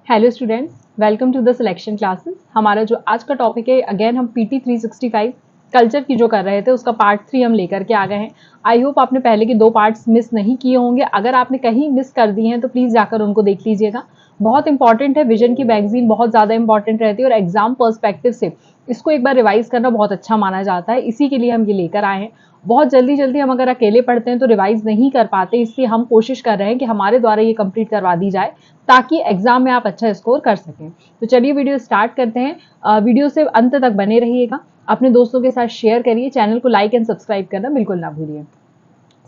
Hello students, welcome to the selection classes. हमारा जो आज का टॉपिक है, अगेन हम पीटी 365 कल्चर की जो कर रहे थे उसका पार्ट 3 हम लेकर के आ गए हैं। आई होप आपने पहले के 2 पार्ट्स मिस नहीं किए होंगे। अगर आपने कहीं मिस कर दिए हैं तो प्लीज़ जाकर उनको देख लीजिएगा। बहुत इंपॉर्टेंट है, विजन की मैगजीन बहुत ज़्यादा इंपॉर्टेंट रहती है और एग्जाम पर्सपेक्टिव से इसको एक बार रिवाइज करना बहुत अच्छा माना जाता है। इसी के लिए हम ये लेकर आए हैं। बहुत जल्दी जल्दी हम अगर अकेले पढ़ते हैं तो रिवाइज नहीं कर पाते, इसलिए हम कोशिश कर रहे हैं कि हमारे द्वारा ये कंप्लीट करवा दी जाए ताकि एग्जाम में आप अच्छा स्कोर कर सकें। तो चलिए वीडियो स्टार्ट करते हैं। वीडियो से अंत तक बने रहिएगा, अपने दोस्तों के साथ शेयर करिए, चैनल को लाइक एंड सब्सक्राइब करना बिल्कुल ना भूलिए।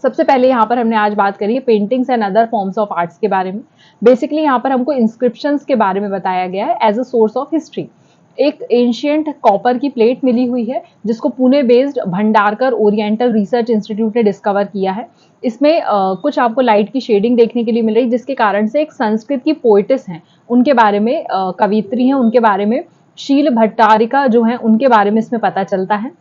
सबसे पहले यहाँ पर हमने आज बात करी है paintings and other forms of arts के बारे में। बेसिकली यहाँ पर हमको इंस्क्रिप्शंस के बारे में बताया गया है as a source of history. एक एंशियंट कॉपर की प्लेट मिली हुई है जिसको Pune based Bhandarkar Oriental Research Institute ने डिस्कवर किया है। इसमें कुछ आपको लाइट की शेडिंग देखने के लिए मिल रही है, जिसके कारण से एक संस्कृत की पोइटिस हैं उनके बारे में, कवित्री हैं उनके बारे में, शील भट्टारिका जो हैं उनके बारे में इसमें पता चलता है।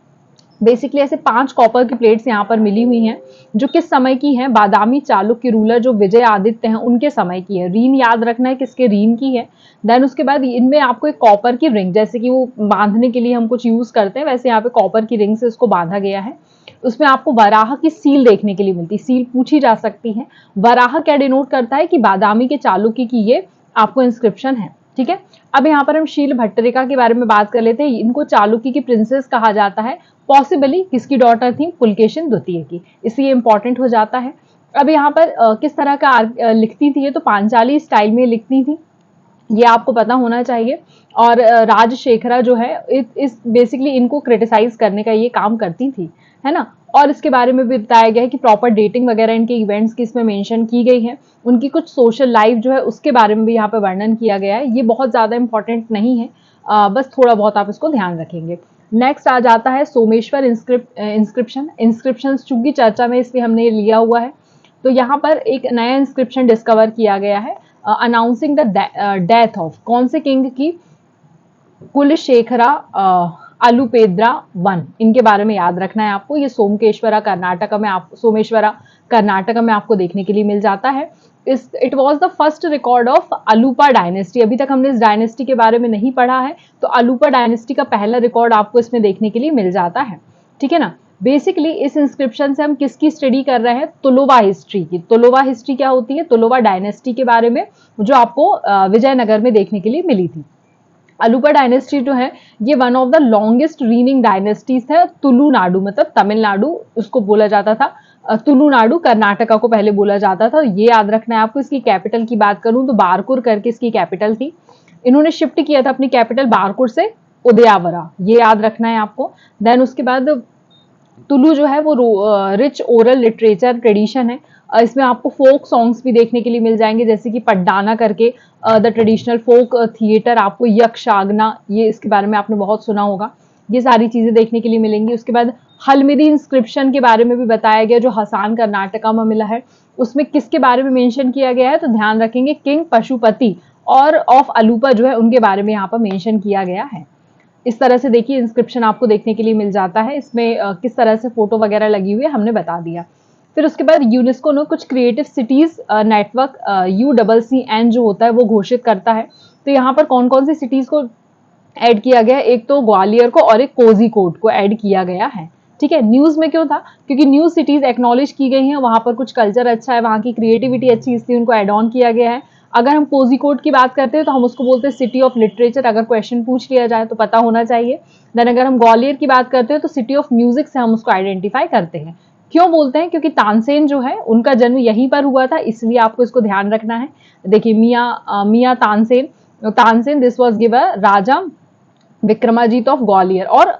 बेसिकली ऐसे 5 कॉपर की प्लेट्स यहाँ पर मिली हुई हैं जो किस समय की हैं, बादामी चालुक्य रूलर जो विजय आदित्य हैं उनके समय की है। रीन याद रखना है किसके रीन की है। देन उसके बाद इनमें आपको एक कॉपर की रिंग, जैसे कि वो बांधने के लिए हम कुछ यूज करते हैं वैसे यहाँ पे कॉपर की रिंग से उसको बांधा गया है। उसमें आपको वराह की सील देखने के लिए मिलती है। सील पूछी जा सकती है। वराह क्या डिनोट करता है कि बादामी के चालुक्य की ये आपको इंस्क्रिप्शन है। ठीक है, अब यहाँ पर हम शील भट्टरिका के बारे में बात कर लेते हैं। इनको चालुक्य की प्रिंसेस कहा जाता है। पॉसिबली किसकी डॉटर थी? पुलकेशिन द्वितीय की, इसलिए इंपॉर्टेंट हो जाता है। अब यहाँ पर किस तरह का लिखती थी ये, तो पांचाली स्टाइल में लिखती थी, ये आपको पता होना चाहिए। और राजशेखरा जो है इस बेसिकली इनको क्रिटिसाइज करने का ये काम करती थी, है ना। और इसके बारे में भी बताया गया है कि प्रॉपर डेटिंग वगैरह इनके इवेंट्स की इसमें मेंशन की गई है। उनकी कुछ सोशल लाइफ जो है उसके बारे में भी यहाँ पे वर्णन किया गया है। ये बहुत ज्यादा इंपॉर्टेंट नहीं है, बस थोड़ा बहुत आप इसको ध्यान रखेंगे। नेक्स्ट आ जाता है सोमेश्वर इंस्क्रिप्शन चूंकि चर्चा में इसलिए हमने ये लिया हुआ है। तो यहाँ पर एक नया इंस्क्रिप्शन डिस्कवर किया गया है अनाउंसिंग द डेथ ऑफ कौन से किंग की? कुलशेखरा अलुपेद्रा वन, इनके बारे में याद रखना है आपको। ये सोमेश्वरा कर्नाटका में आपको देखने के लिए मिल जाता है। It was the first record of Alupa dynasty. अभी तक हमने इस डायनेस्टी के बारे में नहीं पढ़ा है, तो अलूपा डायनेस्टी का पहला रिकॉर्ड आपको इसमें देखने के लिए मिल जाता है। ठीक है ना। बेसिकली इस इंस्क्रिप्शन से हम किसकी स्टडी कर रहे हैं? तुलुवा हिस्ट्री की। तुलुवा हिस्ट्री क्या होती है? तुलुवा डायनेस्टी के बारे में, जो आपको विजयनगर में देखने के लिए मिली थी। अलूपा डायनेस्टी जो है ये one of the longest reigning dynasties है। तुलुनाडु मतलब तमिलनाडु उसको बोला जाता था, तुलुनाडु कर्नाटका को पहले बोला जाता था। ये याद रखना है आपको। इसकी कैपिटल की बात करूं तो बारकुर करके इसकी कैपिटल थी। इन्होंने शिफ्ट किया था अपनी कैपिटल बारकुर से उदयावरा, ये याद रखना है आपको। देन उसके बाद तुलु जो है वो रिच ओरल लिटरेचर ट्रेडिशन है। इसमें आपको फोक सॉन्ग्स भी देखने के लिए मिल जाएंगे, जैसे कि पड्डाना करके द ट्रेडिशनल फोक थिएटर, आपको यक्षागना, ये इसके बारे में आपने बहुत सुना होगा। ये सारी चीजें देखने के लिए मिलेंगी। उसके बाद हलमिदी इंस्क्रिप्शन के बारे में भी बताया गया जो हसान कर्नाटका में मिला है। उसमें किसके बारे में मेंशन किया गया है? तो ध्यान रखेंगे किंग पशुपति और ऑफ अलूपा जो है उनके बारे में यहाँ पर मेंशन किया गया है। इस तरह से देखिए इंस्क्रिप्शन आपको देखने के लिए मिल जाता है। इसमें किस तरह से फोटो वगैरह लगी हुई है हमने बता दिया। फिर उसके बाद यूनेस्को ने कुछ क्रिएटिव सिटीज नेटवर्क UCCN जो होता है वो घोषित करता है। तो यहाँ पर कौन कौन सी सिटीज को ऐड किया गया है? एक तो ग्वालियर को और एक कोझिकोड को ऐड किया गया है। ठीक है, न्यूज में क्यों था? क्योंकि न्यू सिटीज एक्नॉलेज की गई हैं, वहां पर कुछ कल्चर अच्छा है, वहां की क्रिएटिविटी अच्छी, इसलिए उनको एड ऑन किया गया है। अगर हम कोझिकोड की बात करते हैं तो हम उसको बोलते हैं सिटी ऑफ लिटरेचर, अगर क्वेश्चन पूछ लिया जाए तो पता होना चाहिए। देन अगर हम ग्वालियर की बात करते हैं तो सिटी ऑफ म्यूजिक से हम उसको आइडेंटिफाई करते हैं। क्यों बोलते हैं? क्योंकि तानसेन जो है उनका जन्म यहीं पर हुआ था, इसलिए आपको इसको ध्यान रखना है। देखिए मियाँ Tansen this was given Raja Vikramajeet of Gwalior, और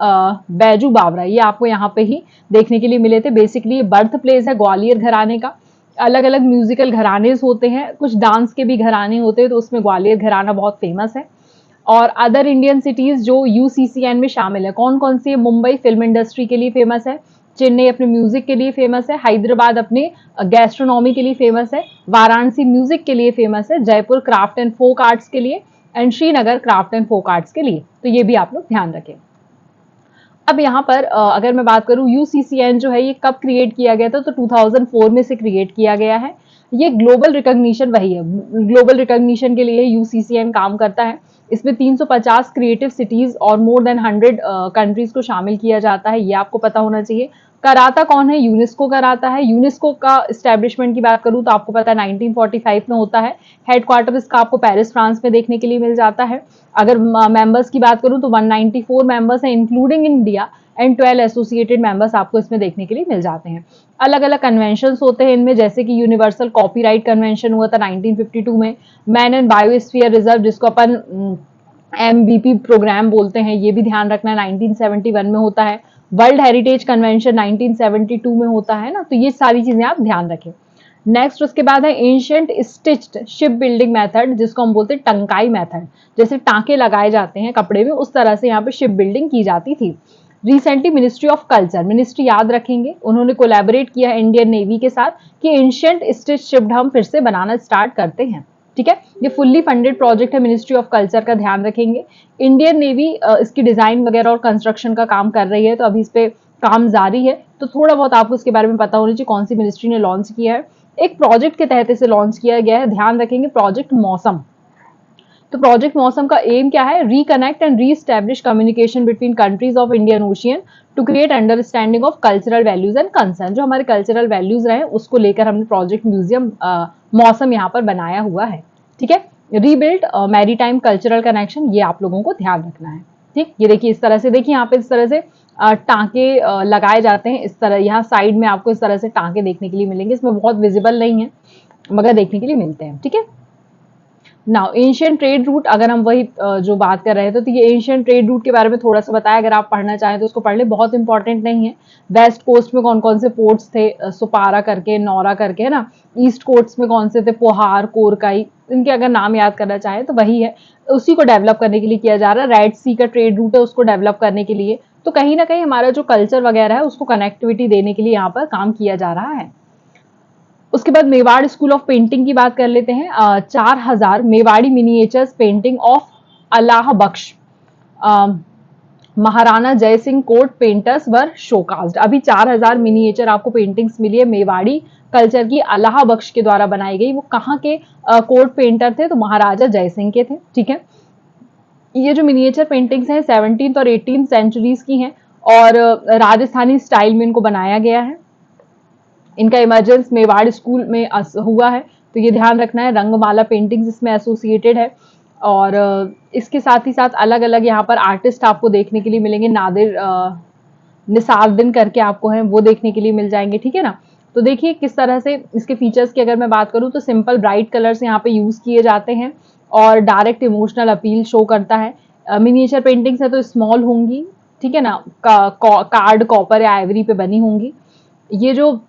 बैजू बावरा ये आपको यहाँ पे ही देखने के लिए मिले थे। बेसिकली ये बर्थ प्लेस है ग्वालियर घराने का। अलग अलग म्यूजिकल घराने होते हैं, कुछ डांस के भी घराने होते हैं, तो उसमें ग्वालियर घराना बहुत फेमस है। और अदर इंडियन सिटीज जो UCCN में शामिल है कौन कौन सी है? मुंबई फिल्म इंडस्ट्री के लिए फेमस है, चेन्नई अपने म्यूजिक के लिए फेमस है, हैदराबाद अपने गैस्ट्रोनॉमी के लिए फेमस है, वाराणसी म्यूजिक के लिए फेमस है, Jaipur craft and folk arts के लिए, and Srinagar craft and folk arts के लिए। तो ये भी आप लोग ध्यान रखें। अब यहाँ पर अगर मैं बात करूं UCCN जो है ये कब क्रिएट किया गया था? तो 2004 में से क्रिएट किया गया है। ये ग्लोबल रिकॉग्निशन वही है, ग्लोबल रिकॉग्निशन के लिए यूसीसीएन काम करता है। इसमें 350 क्रिएटिव सिटीज और मोर देन 100 कंट्रीज को शामिल किया जाता है, ये आपको पता होना चाहिए। कराता कौन है? यूनेस्को कराता है। यूनेस्को का एस्टेब्लिशमेंट की बात करूं तो आपको पता है 1945 में होता है। हेडक्वार्टर इसका आपको पेरिस फ्रांस में देखने के लिए मिल जाता है। अगर मेंबर्स की बात करूं तो 194 मेंबर्स हैं including India and 12 associated members आपको इसमें देखने के लिए मिल जाते हैं। अलग अलग कन्वेंशन होते हैं इनमें, जैसे कि यूनिवर्सल कॉपीराइट कन्वेंशन हुआ था 1952 में। मैन एंड बायोस्फीयर रिजर्व जिसको अपन MVP प्रोग्राम बोलते हैं, ये भी ध्यान रखना है, 1971 में होता है। वर्ल्ड हेरिटेज कन्वेंशन 1972 में होता है ना, तो ये सारी चीजें आप ध्यान रखें। नेक्स्ट उसके बाद है ancient stitched ship building method, जिसको हम बोलते हैं टंकाई मेथड। जैसे टांके लगाए जाते हैं कपड़े में, उस तरह से यहाँ पे शिप बिल्डिंग की जाती थी। Recently ministry of culture, ministry याद रखेंगे, उन्होंने कोलैबोरेट किया इंडियन नेवी के साथ कि एंशिएंट स्टिच शिप हम फिर से बनाना स्टार्ट करते हैं। ठीक है, ये फुल्ली फंडेड प्रोजेक्ट है मिनिस्ट्री ऑफ कल्चर का, ध्यान रखेंगे। इंडियन नेवी इसकी डिजाइन वगैरह और कंस्ट्रक्शन का काम कर रही है, तो अभी इस पे काम जारी है, तो थोड़ा बहुत आपको इसके बारे में पता होना चाहिए कौन सी मिनिस्ट्री ने लॉन्च किया है। एक प्रोजेक्ट के तहत इसे लॉन्च किया गया है, ध्यान रखेंगे, प्रोजेक्ट मौसम। तो प्रोजेक्ट मौसम का एम क्या है? Reconnect and reestablish communication between countries of Indian Ocean to create understanding of cultural values and concern. जो हमारे कल्चरल वैल्यूज रहे उसको लेकर हमने प्रोजेक्ट म्यूजियम मौसम यहाँ पर बनाया हुआ है। ठीक है, रीबिल्ड मैरीटाइम कल्चरल कनेक्शन, ये आप लोगों को ध्यान रखना है। ठीक, ये देखिए इस तरह से, देखिए यहाँ पे इस तरह से टांके लगाए जाते हैं, इस तरह यहाँ साइड में आपको इस तरह से टांके देखने के लिए मिलेंगे। इसमें बहुत विजिबल नहीं है मगर देखने के लिए मिलते हैं। ठीक है, नाउ एशियन ट्रेड रूट, अगर हम वही जो बात कर रहे थे, तो ये एशियन ट्रेड रूट के बारे में थोड़ा सा बताया, अगर आप पढ़ना चाहें तो उसको पढ़ ले, बहुत इंपॉर्टेंट नहीं है। वेस्ट कोस्ट में कौन कौन से पोर्ट्स थे? सुपारा करके, नौरा करके, है ना। ईस्ट कोस्ट में कौन से थे? पोहार, कोरकाई, इनके अगर नाम याद करना चाहें तो वही है, उसी को डेवलप करने के लिए किया जा रहा है। रेड सी का ट्रेड रूट है, उसको डेवलप करने के लिए, तो कहीं ना कहीं हमारा जो कल्चर वगैरह है उसको कनेक्टिविटी देने के लिए यहाँ पर काम किया जा रहा है। उसके बाद मेवाड़ स्कूल ऑफ पेंटिंग की बात कर लेते हैं। 4000 मेवाड़ी मिनिएचर्स पेंटिंग ऑफ अल्लाह बख्श महाराणा जय सिंह कोर्ट पेंटर्स वर शोकास्ड। अभी 4000 मिनिएचर आपको पेंटिंग्स मिली है मेवाड़ी कल्चर की, अल्लाह बख्श के द्वारा बनाई गई। वो कहाँ के कोर्ट पेंटर थे? तो महाराजा जय सिंह के थे। ठीक है, ये जो मिनिएचर पेंटिंग्स हैं 17th और 18th सेंचुरीज की हैं और राजस्थानी स्टाइल में इनको बनाया गया है। इनका इमरजेंस मेवाड़ स्कूल में हुआ है, तो ये ध्यान रखना है। रंगमाला पेंटिंग्स इसमें एसोसिएटेड है और इसके साथ ही साथ अलग अलग यहाँ पर आर्टिस्ट आपको देखने के लिए मिलेंगे। नादिर निसारुद्दीन करके आपको हैं, वो देखने के लिए मिल जाएंगे। ठीक है ना, तो देखिए किस तरह से इसके फीचर्स की अगर मैं बात करूँ तो सिंपल ब्राइट कलर्स यहाँ पे यूज किए जाते हैं और डायरेक्ट इमोशनल अपील शो करता है। मिनिएचर पेंटिंग्स है तो स्मॉल होंगी, ठीक है ना, कार्ड, कॉपर या आइवरी पे बनी होंगी। ये जो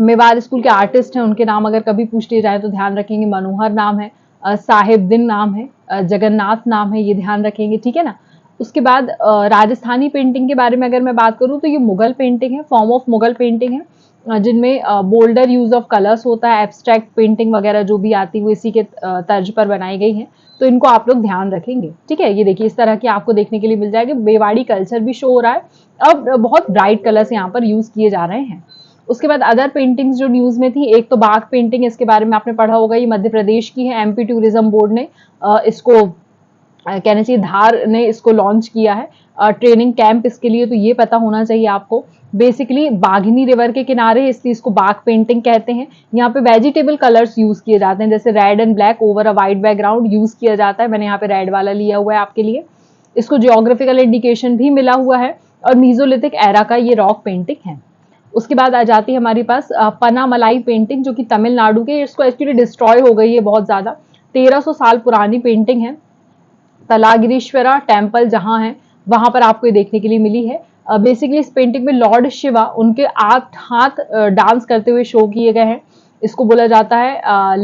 मेवाड़ स्कूल के आर्टिस्ट हैं उनके नाम अगर कभी पूछ लिए जाए तो ध्यान रखेंगे, मनोहर नाम है, साहिबदीन नाम है, जगन्नाथ नाम है, ये ध्यान रखेंगे। ठीक है ना, उसके बाद राजस्थानी पेंटिंग के बारे में अगर मैं बात करूं तो ये मुगल पेंटिंग है, फॉर्म ऑफ मुगल पेंटिंग है, जिनमें बोल्डर यूज ऑफ कलर्स होता है। एब्स्ट्रैक्ट पेंटिंग वगैरह जो भी आती है वो इसी के तर्ज पर बनाई गई है, तो इनको आप लोग ध्यान रखेंगे। ठीक है, ये देखिए इस तरह की आपको देखने के लिए मिल जाएगी। मेवाड़ी कल्चर भी शो हो रहा है, अब बहुत ब्राइट कलर्स यहाँ पर यूज किए जा रहे हैं। उसके बाद अदर पेंटिंग्स जो न्यूज में थी, एक तो बाघ पेंटिंग, इसके बारे में आपने पढ़ा होगा, ये मध्य प्रदेश की है। MP टूरिज्म बोर्ड ने इसको कहना चाहिए धार ने इसको लॉन्च किया है, ट्रेनिंग कैंप इसके लिए, तो ये पता होना चाहिए आपको। बेसिकली बाघनी रिवर के किनारे इस चीज को बाघ पेंटिंग कहते हैं। यहाँ पे वेजिटेबल कलर्स यूज किए जाते हैं, जैसे red and black over a white background use किया जाता है। मैंने यहाँ पे रेड वाला लिया हुआ है आपके लिए। इसको जियोग्राफिकल इंडिकेशन भी मिला हुआ है और मीजोलिथिक एरा का ये रॉक पेंटिंग है। उसके बाद आ जाती है हमारे पास पनामलाई पेंटिंग, जो कि तमिलनाडु के, इसको एक्चुअली डिस्ट्रॉय हो गई है बहुत ज्यादा, 1300 साल पुरानी पेंटिंग है। तलागिरीश्वरा टेम्पल जहां है वहां पर आपको ये देखने के लिए मिली है। बेसिकली इस पेंटिंग में लॉर्ड शिवा उनके 8 हाथ डांस करते हुए शो किए गए हैं। इसको बोला जाता है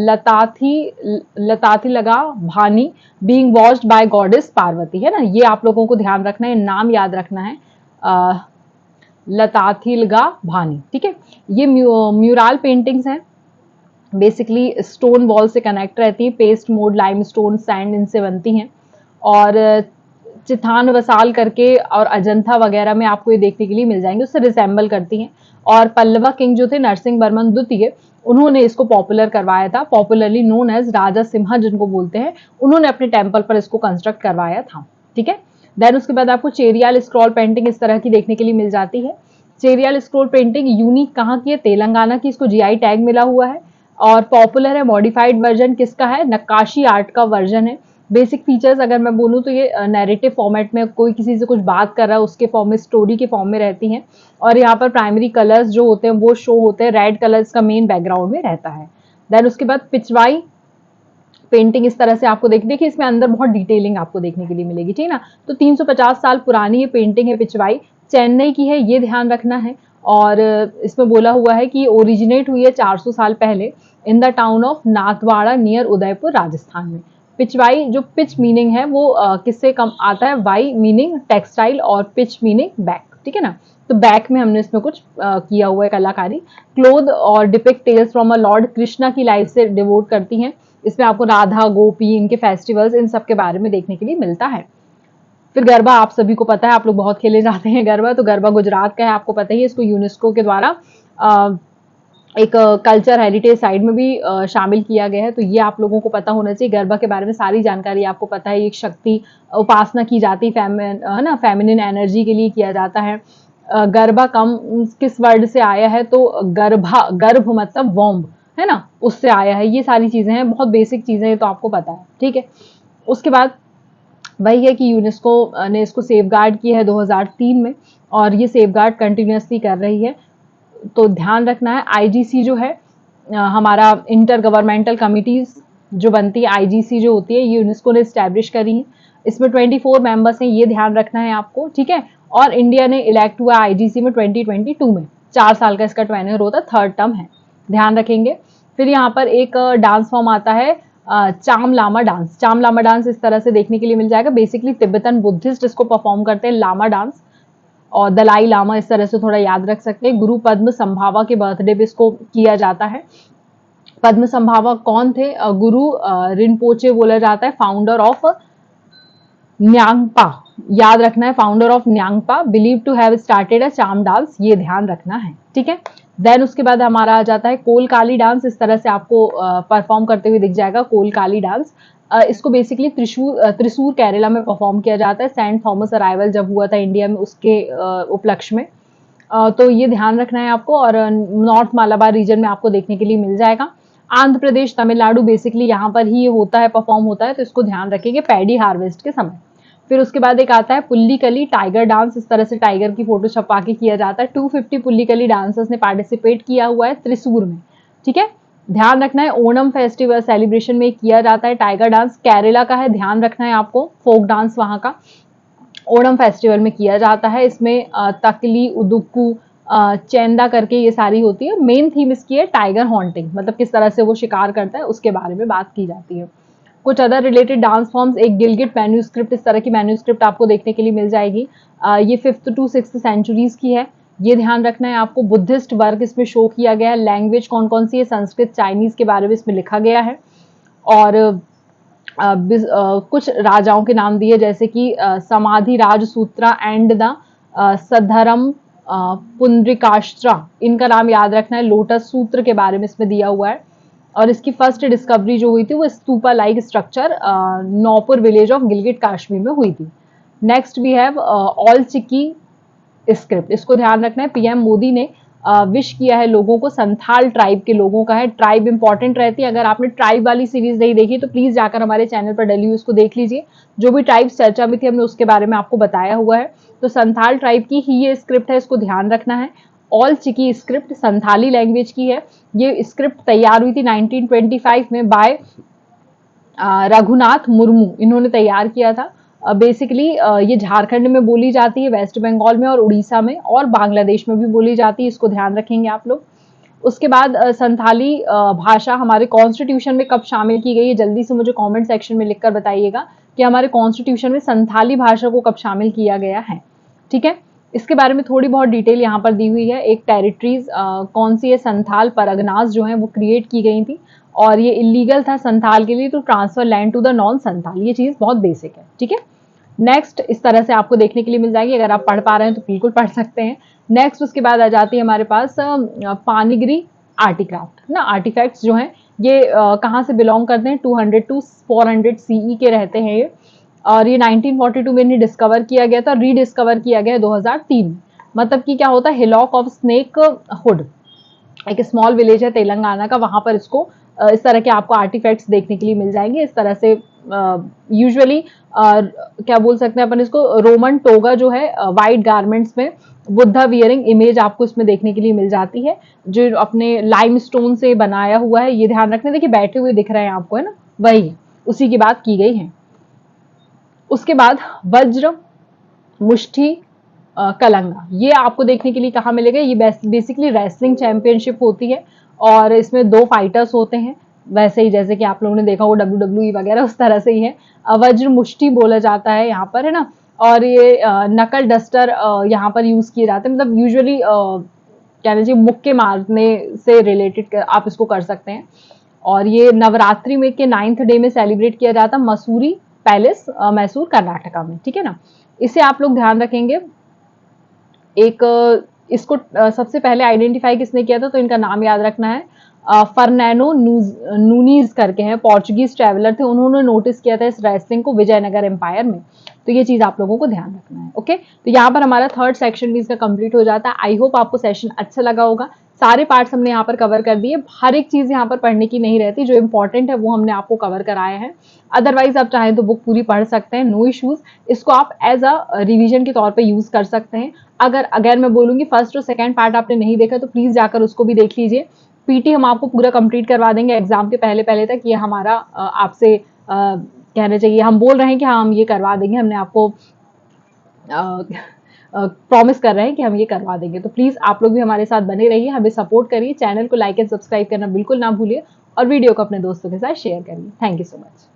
लताथी लगा भानी being watched by goddess Parvati, है ना। ये आप लोगों को ध्यान रखना है, नाम याद रखना है, लताथिलगा भानी। ठीक है, ये म्यूरल पेंटिंग्स हैं, बेसिकली स्टोन वॉल से कनेक्ट रहती है, पेस्ट मोड, लाइमस्टोन, सैंड इनसे बनती हैं। और चिथान वसाल करके और अजंता वगैरह में आपको ये देखने के लिए मिल जाएंगे, उससे रिसेंबल करती हैं। और पल्लवा किंग जो थे नरसिंह वर्मन द्वितीय, उन्होंने इसको पॉपुलर करवाया था, पॉपुलरली नोन एज राजा सिम्हा जिनको बोलते हैं, उन्होंने अपने टेम्पल पर इसको कंस्ट्रक्ट करवाया था। ठीक है, देन उसके बाद आपको चेरियाल स्क्रॉल पेंटिंग इस तरह की देखने के लिए मिल जाती है। चेरियाल स्क्रॉल पेंटिंग यूनिक कहाँ की है? तेलंगाना की, इसको जीआई टैग मिला हुआ है और पॉपुलर है। मॉडिफाइड वर्जन किसका है? नक्काशी आर्ट का वर्जन है। बेसिक फीचर्स अगर मैं बोलूँ तो ये नैरेटिव फॉर्मेट में, कोई किसी से कुछ बात कर रहा है उसके फॉर्म में, स्टोरी के फॉर्म में रहती हैं और यहाँ पर प्राइमरी कलर्स जो होते हैं वो शो होते हैं, रेड कलर्स का मेन बैकग्राउंड में रहता है। देन उसके बाद पिचवाई पेंटिंग इस तरह से आपको देखिए इसमें अंदर बहुत डिटेलिंग आपको देखने के लिए मिलेगी, ठीक ना। तो 350 साल पुरानी ये पेंटिंग है पिचवाई, चेन्नई की है, ये ध्यान रखना है। और इसमें बोला हुआ है कि ओरिजिनेट हुई है 400 साल पहले in the town of Nathdwara near Udaipur Rajasthan में। पिचवाई जो पिच मीनिंग है वो किससे कम आता है? वाई मीनिंग टेक्सटाइल और पिच मीनिंग बैक, ठीक है ना। तो बैक में हमने इसमें कुछ किया हुआ है कलाकारी। क्लोथ और depict tales from a lord Krishna की लाइफ से डिवोट करती हैं। इसमें आपको राधा गोपी, इनके फेस्टिवल्स, इन सब के बारे में देखने के लिए मिलता है। फिर गरबा आप सभी को पता है, आप लोग बहुत खेले जाते हैं गरबा, तो गरबा गुजरात का है, आपको पता ही है। इसको यूनेस्को के द्वारा एक कल्चर हेरिटेज साइट में भी शामिल किया गया है, तो ये आप लोगों को पता होना चाहिए। गरबा के बारे में सारी जानकारी आपको पता है। एक शक्ति उपासना की जाती है ना, फेमिनिन एनर्जी के लिए किया जाता है। गरबा कम किस वर्ड से आया है? तो गर्भा, गर्भ मतलब वॉम्ब है ना, उससे आया है। ये सारी चीजें हैं, बहुत बेसिक चीजें हैं, तो आपको पता है, ठीक है। उसके बाद वही है कि यूनेस्को ने इसको सेफगार्ड किया है 2003 में और ये सेफगार्ड कंटिन्यूसली कर रही है। तो ध्यान रखना है। आईजीसी जो है हमारा इंटर गवर्नमेंटल कमिटीज जो बनती है, आईजीसी जो होती है, ये यूनेस्को ने स्टैब्लिश करी है। इसमें 24 मेंबर्स हैं, ये ध्यान रखना है आपको, ठीक है। और इंडिया ने इलेक्ट हुआ आईजीसी में 2022 में, 4 साल का इसका टेन्योर होता है, थर्ड टर्म है, ध्यान रखेंगे। फिर यहाँ पर एक डांस फॉर्म आता है चाम लामा डांस। चाम लामा डांस इस तरह से देखने के लिए मिल जाएगा। बेसिकली तिब्बतन बुद्धिस्ट इसको परफॉर्म करते हैं, लामा डांस, और दलाई लामा इस तरह से थोड़ा याद रख सकते हैं। गुरु पद्म संभावा के बर्थडे पे इसको किया जाता है। पद्म संभावा कौन थे? गुरु रिनपोचे बोला जाता है, फाउंडर ऑफ न्यांगपा, याद रखना है, founder of Nyingmapa, believe to have started a Cham dance, ये ध्यान रखना है, ठीक है। देन उसके बाद हमारा आ जाता है कोलकाली डांस। इस तरह से आपको परफॉर्म करते हुए दिख जाएगा कोलकाली डांस। इसको बेसिकली त्रिशूर केरला में परफॉर्म किया जाता है। सेंट थॉमस अराइवल जब हुआ था इंडिया में, उसके उपलक्ष्य में। तो ये ध्यान रखना है आपको। और नॉर्थ मालाबार रीजन में आपको देखने के लिए मिल जाएगा। आंध्र प्रदेश, तमिलनाडु, बेसिकली यहाँ पर ही होता है, परफॉर्म होता है, तो इसको ध्यान रखेंगे पैडी हार्वेस्ट के समय। फिर उसके बाद एक आता है पुल्लीकली टाइगर डांस। इस तरह से टाइगर की फोटो छपा के किया जाता है। 250 पुल्लीकली डांसर्स ने पार्टिसिपेट किया हुआ है त्रिशूर में, ठीक है। ध्यान रखना है ओणम फेस्टिवल सेलिब्रेशन में किया जाता है टाइगर डांस। केरला का है, ध्यान रखना है आपको, फोक डांस वहां का ओणम फेस्टिवल में किया जाता है। इसमें तकली, उदुक्कू, चेंदा करके ये सारी होती है। मेन थीम इसकी है टाइगर हॉन्टिंग, मतलब किस तरह से वो शिकार करता है उसके बारे में बात की जाती है। कुछ अदर रिलेटेड डांस फॉर्म्स, एक गिलगिट मैन्यूस्क्रिप्ट, इस तरह की मैन्यूस्क्रिप्ट आपको देखने के लिए मिल जाएगी। ये 5th to 6th सेंचुरीज की है, ये ध्यान रखना है आपको। बुद्धिस्ट वर्क इसमें शो किया गया है। लैंग्वेज कौन कौन सी है? संस्कृत, चाइनीज के बारे में इसमें लिखा गया है। और कुछ राजाओं के नाम दिए, जैसे कि समाधि राजसूत्रा एंड द सद्धरम पुंड्रिकाश्रा, इनका नाम याद रखना है। लोटस सूत्र के बारे में इसमें दिया हुआ है। और इसकी फर्स्ट डिस्कवरी जो हुई थी वो stupa like structure Naupur village of Gilgit Kashmir में हुई थी। Next we have Ol Chiki script, इसको ध्यान रखना है। पीएम मोदी ने विश किया है लोगों को, संथाल ट्राइब के लोगों का है। ट्राइब इंपॉर्टेंट रहती है। अगर आपने ट्राइब वाली सीरीज नहीं देखी तो प्लीज जाकर हमारे चैनल पर डेली उसको देख लीजिए। जो भी ट्राइब चर्चा में थी हमने उसके बारे में आपको बताया हुआ है। तो संथाल ट्राइब की ही ये स्क्रिप्ट है, इसको ध्यान रखना है। All Chiki script Santhali language की है। ये स्क्रिप्ट तैयार हुई थी 1925 में बाय रघुनाथ मुर्मू, इन्होंने तैयार किया था। बेसिकली ये झारखंड में बोली जाती है, वेस्ट बंगाल में और उड़ीसा में, और बांग्लादेश में भी बोली जाती है, इसको ध्यान रखेंगे आप लोग। उसके बाद संथाली भाषा हमारे कॉन्स्टिट्यूशन में कब शामिल की गई है? जल्दी से मुझे कमेंट सेक्शन में लिखकर बताइएगा कि हमारे कॉन्स्टिट्यूशन में संथाली भाषा को कब शामिल किया गया है, ठीक है। इसके बारे में थोड़ी बहुत डिटेल यहाँ पर दी हुई है। एक टेरिटरीज कौन सी है? संथाल परगनास जो है वो क्रिएट की गई थी, और ये इलीगल था संथाल के लिए to transfer land to the non Santhal. ये चीज बहुत बेसिक है, ठीक है। नेक्स्ट इस तरह से आपको देखने के लिए मिल जाएगी। अगर आप पढ़ पा रहे हैं तो बिल्कुल पढ़ सकते हैं। नेक्स्ट उसके बाद आ जाती है हमारे पास पानीगिरी आर्टिक्राफ्ट ना। आर्टिफैक्ट्स जो हैं ये कहाँ से बिलोंग करते हैं, 200 टू 400 सीई के रहते हैं ये, और ये 1942 में इन्हें डिस्कवर किया गया था, रीडिस्कवर किया गया 2003। मतलब कि क्या होता है, हिलॉक ऑफ स्नेक हुड एक स्मॉल विलेज है तेलंगाना का, वहां पर इसको इस तरह के आपको आर्टिफैक्ट्स देखने के लिए मिल जाएंगे। इस तरह से यूजुअली क्या बोल सकते हैं अपन इसको, रोमन टोगा जो है वाइट गारमेंट्स में बुद्धा वियरिंग इमेज आपको इसमें देखने के लिए मिल जाती है, जो अपने लाइमस्टोन से बनाया हुआ है। ये ध्यान रखना, देखिए बैठे हुए दिख रहे हैं आपको, है ना, वही उसी की बात की गई है। उसके बाद वज्र, मुष्टि, कलंगा, ये आपको देखने के लिए कहाँ मिलेगा, ये बेसिकली रेसलिंग चैंपियनशिप होती है और इसमें 2 फाइटर्स होते हैं, वैसे ही जैसे कि आप लोगों ने देखा वो WWE वगैरह उस तरह से ही है। वज्र मुष्टि बोला जाता है यहाँ पर, है ना। और ये नकल डस्टर यहाँ पर यूज किए जाते हैं, मतलब यूजुअली कह लीजिए मुक्के मारने से रिलेटेड आप इसको कर सकते हैं। और ये नवरात्रि में के 9th डे में सेलिब्रेट किया जाता है मसूरी पैलेस, मैसूर कर्नाटका में, ठीक है ना। इसे आप लोग ध्यान रखेंगे। एक इसको सबसे पहले आइडेंटिफाई किसने किया था, तो इनका नाम याद रखना है, फर्नैनो नूनीज करके हैं, पोर्चुगीज ट्रैवलर थे, उन्होंने नोटिस किया था इस रेसलिंग को विजयनगर एम्पायर में। तो ये चीज आप लोगों को ध्यान रखना है। ओके, तो यहाँ पर हमारा 3rd सेक्शन भी इसका कंप्लीट हो जाता है। आई होप आपको सेशन अच्छा लगा होगा। सारे पार्ट्स हमने यहाँ पर कवर कर दिए, हर एक चीज यहाँ पर पढ़ने की नहीं रहती, जो इंपॉर्टेंट है वो हमने आपको कवर कराया है। अदरवाइज आप चाहें तो बुक पूरी पढ़ सकते हैं, नो इश्यूज। इसको आप एज अ रिविजन के तौर पे यूज कर सकते हैं। अगर मैं बोलूंगी फर्स्ट और सेकंड पार्ट आपने नहीं देखा तो प्लीज जाकर उसको भी देख लीजिए। पीटी हम आपको पूरा कंप्लीट करवा देंगे एग्जाम के पहले पहले तक, ये हमारा आपसे कहना चाहिए, हम बोल रहे हैं कि हाँ हम ये करवा देंगे, हमने आपको प्रॉमिस कर रहे हैं कि हम ये करवा देंगे। तो प्लीज आप लोग भी हमारे साथ बने रहिए, हमें सपोर्ट करिए, चैनल को लाइक एंड सब्सक्राइब करना बिल्कुल ना भूलिए और वीडियो को अपने दोस्तों के साथ शेयर करिए। Thank you so much.